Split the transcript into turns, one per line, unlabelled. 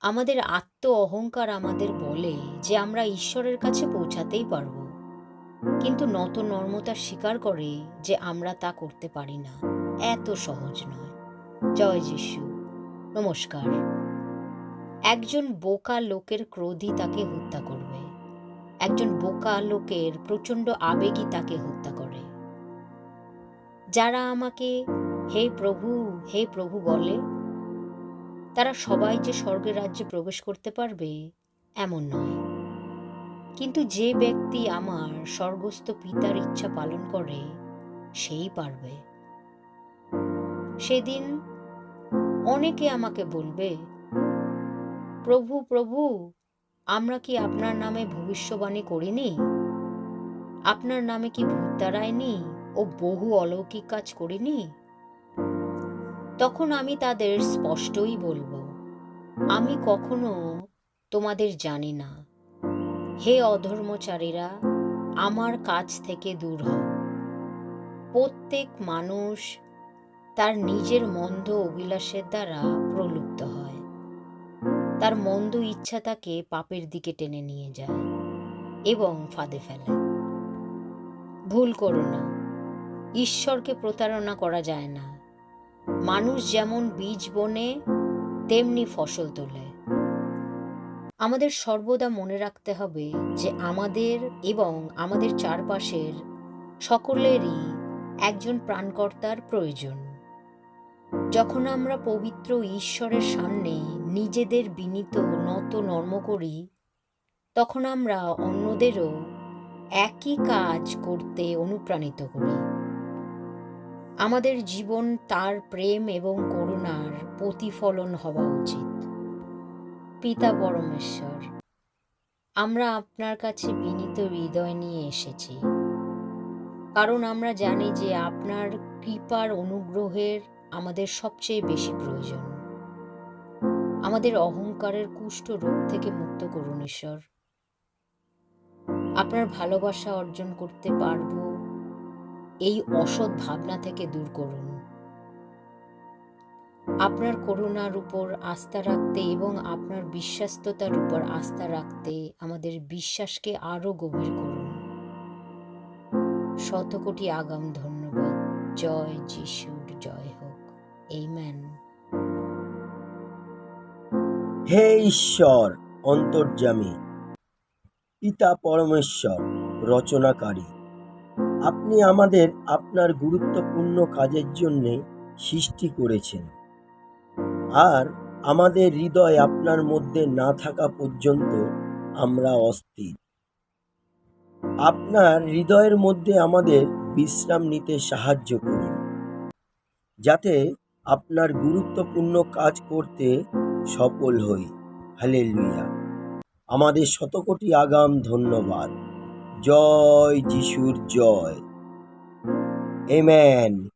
আমাদের আত্ম অহংকার আমাদের বলে যে আমরা ঈশ্বরের কাছে পৌঁছাতেই পারব, কিন্তু নত নর্মতা স্বীকার করে যে আমরা তা করতে পারি না। এত সহজ নয়। জয় যিশু। নমস্কার। একজন বোকা লোকের ক্রোধই তাকে হত্যা করবে। একজন বোকা লোকের প্রচণ্ড আবেগই তাকে হত্যা করে। যারা আমাকে হে প্রভু হে প্রভু বলে, তারা সবাই যে স্বর্গের রাজ্যে প্রবেশ করতে পারবে এমন নয়। কিন্তু যে ব্যক্তি আমার স্বর্গস্থ পিতার ইচ্ছা পালন করে সেই পারবে। সেদিন অনেকে আমাকে বলবে, প্রভু প্রভু, আমরা কি আপনার নামে ভবিষ্যবাণী করিনি? আপনার নামে কি ভূত তাড়াইনি ও বহু অলৌকিক কাজ করিনি? তখন আমি তাদের স্পষ্টই বলবো, আমি কখনো তোমাদের জানি না। হে অধর্মচারীরা, আমার কাছ থেকে দূর হও। প্রত্যেক মানুষ তার নিজের মন্দ অভিলাষের দ্বারা প্রলুব্ধ হয়। তার মন্দ ইচ্ছা তাকে পাপের দিকে টেনে নিয়ে যায় এবং ফাঁদে ফেলে। ভুল করো না, ঈশ্বরকে প্রতারণা করা যায় না। মানুষ যেমন বীজ বোনে তেমনি ফসল তোলে। আমাদের সর্বদা মনে রাখতে হবে যে আমাদের এবং আমাদের চারপাশের সকলেরই একজন প্রাণকর্তার প্রয়োজন। যখন আমরা পবিত্র ঈশ্বরের সামনে নিজেদের বিনীত নত নর্ম করি, তখন আমরা অন্যদেরও একই কাজ করতে অনুপ্রাণিত করি। আমাদের জীবন তার প্রেম এবং করুণার প্রতিফলন হওয়া উচিত। পিতা পরমেশ্বর, আমরা আপনার কাছে বিনীত হৃদয় নিয়ে এসেছি, কারণ আমরা জানি যে আপনার কৃপার অনুগ্রহের আমাদের সবচেয়ে বেশি প্রয়োজন। আমাদের অহংকারের কুষ্ঠ রোগ থেকে মুক্ত করুন ঈশ্বর। আপনার ভালোবাসা অর্জন করতে পারব এই অসৎ ভাবনা থেকে দূর করুন। আপনার করুণার উপর আস্থা রাখতে এবং আপনার বিশ্বাস্ততার উপর আস্থা রাখতে আমাদের বিশ্বাসকে আরো গভীর করুন। শতকোটি আগাম ধন্যবাদ। জয় যিশুর জয় হোক। আমেন।
হে ঈশ্বর অন্তর্যামী, পিতা পরমেশ্বর রচনাকারী, আপনি আমাদের আপনার গুরুত্বপূর্ণ কাজের জন্য সৃষ্টি করেছেন, আর আমাদের হৃদয় আপনার মধ্যে না থাকা পর্যন্ত আমরা অস্থির। আপনার হৃদয়ের মধ্যে আমাদের বিশ্রাম নিতে সাহায্য করুন, যাতে আপনার গুরুত্বপূর্ণ কাজ করতে সফল হই। হালেলুয়া। আমাদের শতকোটি আগাম ধন্যবাদ। জয় যিশুর জয়। আমেন।